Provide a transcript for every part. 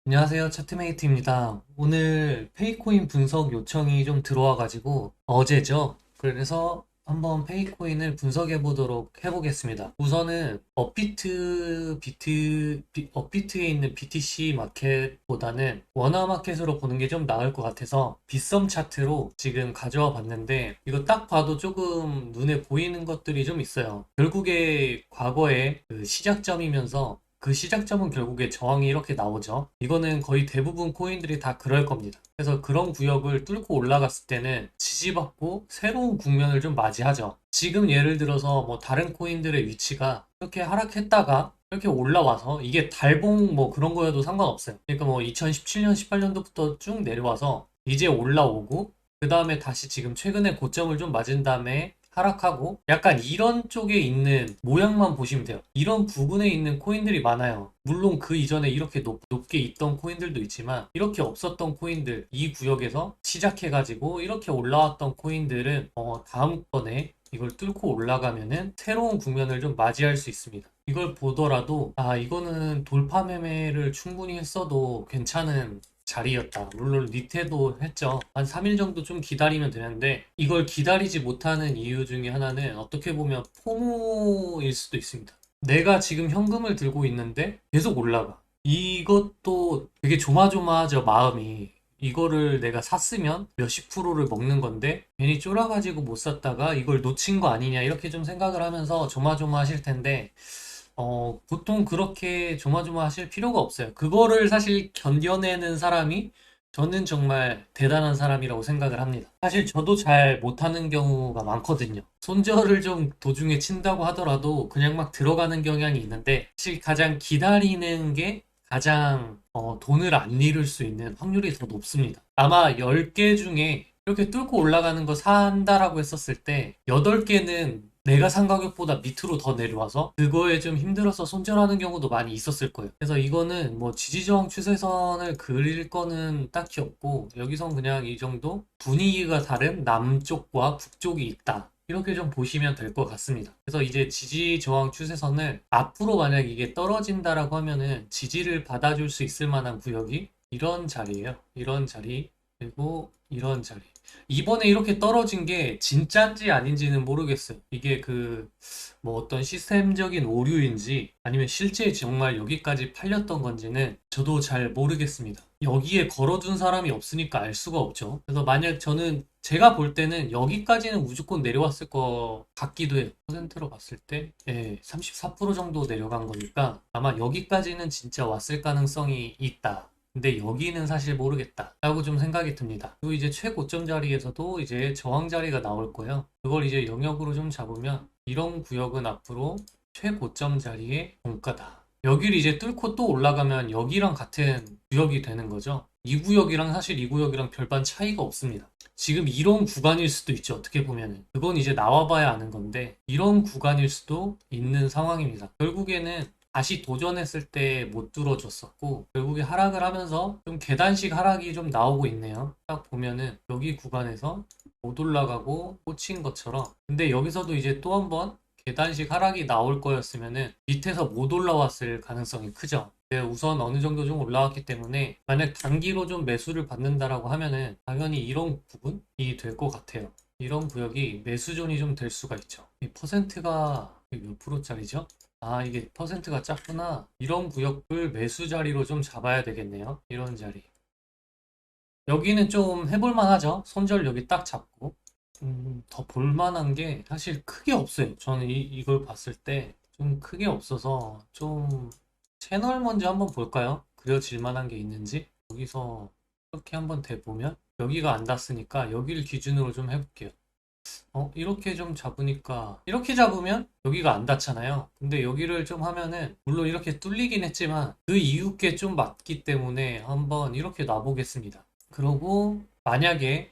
안녕하세요. 차트메이트입니다. 오늘 페이코인 분석 요청이 좀 들어와가지고 어제죠. 그래서 한번 페이코인을 분석해 보도록 해보겠습니다. 우선은 업비트에 있는 BTC 마켓보다는 원화 마켓으로 보는 게 좀 나을 것 같아서 빗썸 차트로 지금 가져와 봤는데 이거 딱 봐도 조금 눈에 보이는 것들이 좀 있어요. 결국에 과거에 그 시작점이면서 그 시작점은 결국에 저항이 이렇게 나오죠. 이거는 거의 대부분 코인들이 다 그럴 겁니다. 그래서 그런 구역을 뚫고 올라갔을 때는 지지받고 새로운 국면을 좀 맞이하죠. 지금 예를 들어서 뭐 다른 코인들의 위치가 이렇게 하락했다가 이렇게 올라와서 이게 달봉 뭐 그런 거여도 상관없어요. 그러니까 뭐 2017년, 18년도부터 쭉 내려와서 이제 올라오고 그 다음에 다시 지금 최근에 고점을 좀 맞은 다음에 하락하고 약간 이런 쪽에 있는 모양만 보시면 돼요. 이런 부분에 있는 코인들이 많아요. 물론 그 이전에 이렇게 높게 있던 코인들도 있지만 이렇게 없었던 코인들 이 구역에서 시작해가지고 이렇게 올라왔던 코인들은 다음번에 이걸 뚫고 올라가면은 새로운 국면을 좀 맞이할 수 있습니다. 이걸 보더라도 이거는 돌파 매매를 충분히 했어도 괜찮은 자리였다. 물론 리테도 했죠. 한 3일 정도 좀 기다리면 되는데 이걸 기다리지 못하는 이유 중에 하나는 어떻게 보면 포모일 수도 있습니다. 내가 지금 현금을 들고 있는데 계속 올라가. 이것도 되게 조마조마하죠, 마음이. 이거를 내가 샀으면 몇십 프로를 먹는 건데 괜히 쫄아가지고 못 샀다가 이걸 놓친 거 아니냐 이렇게 좀 생각을 하면서 조마조마하실 텐데 보통 그렇게 조마조마하실 필요가 없어요. 그거를 사실 견뎌내는 사람이 저는 정말 대단한 사람이라고 생각을 합니다. 사실 저도 잘 못하는 경우가 많거든요. 손절을 좀 도중에 친다고 하더라도 그냥 막 들어가는 경향이 있는데 사실 가장 기다리는 게 가장 돈을 안 잃을 수 있는 확률이 더 높습니다. 아마 10개 중에 이렇게 뚫고 올라가는 거 산다라고 했었을 때 8개는 내가 산 가격보다 밑으로 더 내려와서 그거에 좀 힘들어서 손절하는 경우도 많이 있었을 거예요. 그래서 이거는 뭐 지지저항 추세선을 그릴 거는 딱히 없고 여기선 그냥 이 정도 분위기가 다른 남쪽과 북쪽이 있다. 이렇게 좀 보시면 될 것 같습니다. 그래서 이제 지지 저항 추세선을 앞으로 만약 이게 떨어진다라고 하면은 지지를 받아줄 수 있을 만한 구역이 이런 자리예요. 이런 자리 그리고 이런 자리. 이번에 이렇게 떨어진 게 진짜인지 아닌지는 모르겠어요. 이게 뭐 어떤 시스템적인 오류인지 아니면 실제 정말 여기까지 팔렸던 건지는 저도 잘 모르겠습니다. 여기에 걸어둔 사람이 없으니까 알 수가 없죠. 그래서 만약 제가 볼 때는 여기까지는 무조건 내려왔을 것 같기도 해요. 퍼센트로 봤을 때, 34% 정도 내려간 거니까 아마 여기까지는 진짜 왔을 가능성이 있다. 근데 여기는 사실 모르겠다 라고 좀 생각이 듭니다. 그리고 이제 최고점 자리에서도 이제 저항 자리가 나올 거예요. 그걸 이제 영역으로 좀 잡으면 이런 구역은 앞으로 최고점 자리의 종가다. 여기를 이제 뚫고 또 올라가면 여기랑 같은 구역이 되는 거죠. 이 구역이랑 사실 이 구역이랑 별반 차이가 없습니다. 지금 이런 구간일 수도 있죠. 어떻게 보면은. 그건 이제 나와봐야 아는 건데 이런 구간일 수도 있는 상황입니다. 결국에는 다시 도전했을 때 못 뚫어줬었고 결국에 하락을 하면서 좀 계단식 하락이 좀 나오고 있네요. 딱 보면은 여기 구간에서 못 올라가고 꽂힌 것처럼 근데 여기서도 이제 또 한 번 계단식 하락이 나올 거였으면은 밑에서 못 올라왔을 가능성이 크죠. 근데 우선 어느 정도 좀 올라왔기 때문에 만약 단기로 좀 매수를 받는다라고 하면은 당연히 이런 부분이 될 것 같아요. 이런 구역이 매수존이 좀 될 수가 있죠. 이 퍼센트가 몇 프로짜리죠? 이게 퍼센트가 작구나. 이런 구역을 매수 자리로 좀 잡아야 되겠네요. 이런 자리. 여기는 좀 해볼만 하죠. 손절 여기 딱 잡고. 더 볼만한 게 사실 크게 없어요. 저는 이걸 봤을 때 좀 크게 없어서 좀 채널 먼저 한번 볼까요? 그려질 만한 게 있는지. 여기서 이렇게 한번 대보면 여기가 안 닿았으니까 여기를 기준으로 좀 해볼게요. 이렇게 좀 잡으니까, 이렇게 잡으면 여기가 안 닿잖아요. 근데 여기를 좀 하면은, 물론 이렇게 뚫리긴 했지만, 그 이웃게 좀 맞기 때문에 한번 이렇게 놔보겠습니다. 그러고, 만약에,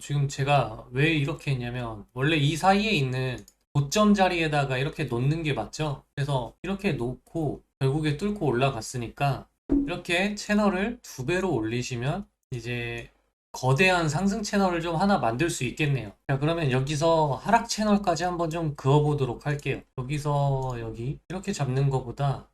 지금 제가 왜 이렇게 했냐면, 원래 이 사이에 있는 고점 자리에다가 이렇게 놓는 게 맞죠? 그래서 이렇게 놓고, 결국에 뚫고 올라갔으니까, 이렇게 채널을 두 배로 올리시면, 이제 거대한 상승 채널을 좀 하나 만들 수 있겠네요. 자, 그러면 여기서 하락 채널까지 한번 좀 그어보도록 할게요. 여기서 여기 이렇게 잡는 것보다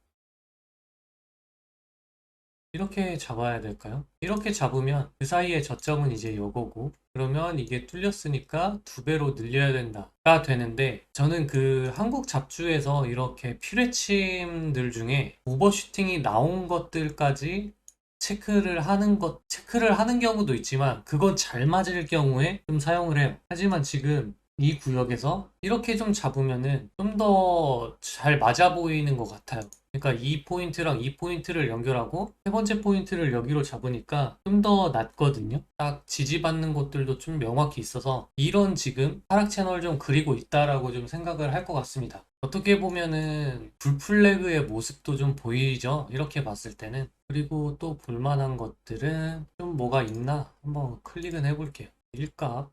이렇게 잡아야 될까요? 이렇게 잡으면 그 사이에 저점은 이제 요거고, 그러면 이게 뚫렸으니까 두 배로 늘려야 된다가 되는데, 저는 그 한국 잡주에서 이렇게 필회침들 중에 오버슈팅이 나온 것들까지 체크를 하는 경우도 있지만, 그건 잘 맞을 경우에 좀 사용을 해요. 하지만 지금 이 구역에서 이렇게 좀 잡으면은 좀 더 잘 맞아 보이는 것 같아요. 그러니까 이 포인트랑 이 포인트를 연결하고 세 번째 포인트를 여기로 잡으니까 좀 더 낫거든요. 딱 지지받는 곳들도 좀 명확히 있어서 이런 지금 하락 채널 좀 그리고 있다라고 좀 생각을 할 것 같습니다. 어떻게 보면은 불플래그의 모습도 좀 보이죠? 이렇게 봤을 때는. 그리고 또 볼만한 것들은 좀 뭐가 있나? 한번 클릭은 해볼게요. 일값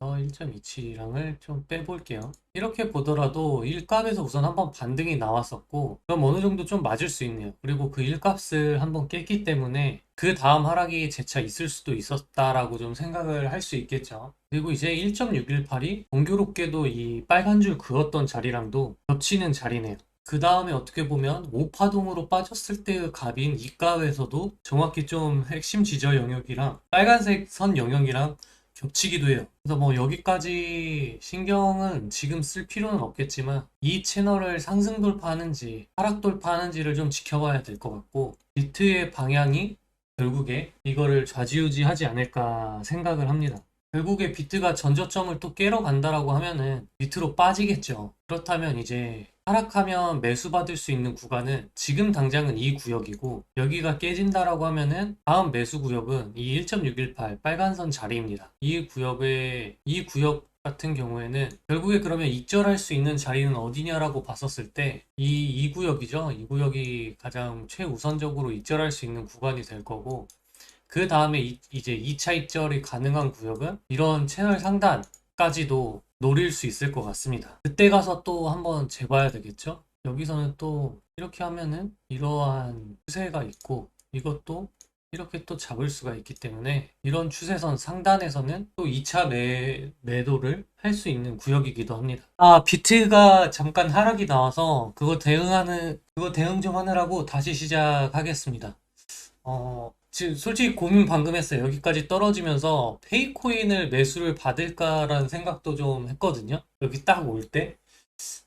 1.27랑을 좀 빼볼게요. 이렇게 보더라도 일값에서 우선 한번 반등이 나왔었고, 그럼 어느 정도 좀 맞을 수 있네요. 그리고 그 일값을 한번 깼기 때문에 그 다음 하락이 재차 있을 수도 있었다라고 좀 생각을 할 수 있겠죠. 그리고 이제 1.618이 공교롭게도 이 빨간 줄 그었던 자리랑도 겹치는 자리네요. 그 다음에 어떻게 보면 5파동으로 빠졌을 때의 값인 이값에서도 정확히 좀 핵심 지저 영역이랑 빨간색 선 영역이랑 겹치기도 해요. 그래서 뭐 여기까지 신경은 지금 쓸 필요는 없겠지만 이 채널을 상승 돌파하는지 하락 돌파하는지를 좀 지켜봐야 될 것 같고, 비트의 방향이 결국에 이거를 좌지우지하지 않을까 생각을 합니다. 결국에 비트가 전저점을 또 깨러 간다라고 하면은 밑으로 빠지겠죠. 그렇다면 이제 하락하면 매수받을 수 있는 구간은 지금 당장은 이 구역이고, 여기가 깨진다라고 하면은 다음 매수 구역은 이 1.618 빨간 선 자리입니다. 이 구역 같은 경우에는 결국에 그러면 익절할 수 있는 자리는 어디냐라고 봤었을 때 이 구역이죠. 이 구역이 가장 최우선적으로 익절할 수 있는 구간이 될 거고, 그 다음에 이제 2차 입절이 가능한 구역은 이런 채널 상단까지도 노릴 수 있을 것 같습니다. 그때 가서 또 한번 재봐야 되겠죠? 여기서는 또 이렇게 하면은 이러한 추세가 있고, 이것도 이렇게 또 잡을 수가 있기 때문에 이런 추세선 상단에서는 또 2차 매도를 할 수 있는 구역이기도 합니다. 아, 비트가 잠깐 하락이 나와서 그거 대응 좀 하느라고 다시 시작하겠습니다. 지금 솔직히 고민 방금 했어요. 여기까지 떨어지면서 페이코인을 매수를 받을까라는 생각도 좀 했거든요. 여기 딱 올 때.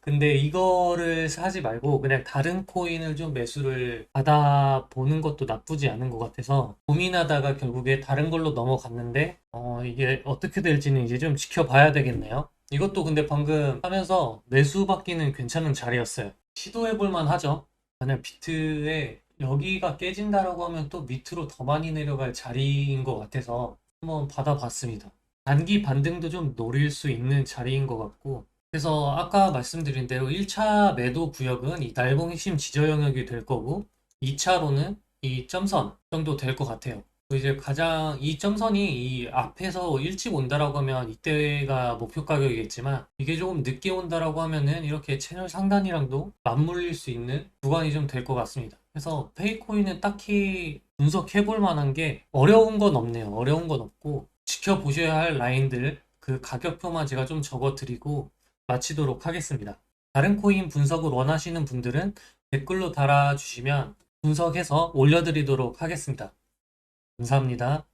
근데 이거를 사지 말고 그냥 다른 코인을 좀 매수를 받아보는 것도 나쁘지 않은 것 같아서 고민하다가 결국에 다른 걸로 넘어갔는데, 이게 어떻게 될지는 이제 좀 지켜봐야 되겠네요. 이것도 근데 방금 하면서 매수 받기는 괜찮은 자리였어요. 시도해볼 만하죠. 만약 비트에 여기가 깨진다라고 하면 또 밑으로 더 많이 내려갈 자리인 것 같아서 한번 받아봤습니다. 단기 반등도 좀 노릴 수 있는 자리인 것 같고, 그래서 아까 말씀드린 대로 1차 매도 구역은 이 날봉 핵심 지저 영역이 될 거고, 2차로는 이 점선 정도 될 것 같아요. 이제 가장 이 점선이 이 앞에서 일찍 온다라고 하면 이때가 목표 가격이겠지만, 이게 조금 늦게 온다라고 하면은 이렇게 채널 상단이랑도 맞물릴 수 있는 구간이 좀 될 것 같습니다. 그래서 페이코인은 딱히 분석해 볼 만한 게 어려운 건 없네요. 어려운 건 없고, 지켜보셔야 할 라인들 그 가격표만 제가 좀 적어 드리고 마치도록 하겠습니다. 다른 코인 분석을 원하시는 분들은 댓글로 달아주시면 분석해서 올려드리도록 하겠습니다. 감사합니다.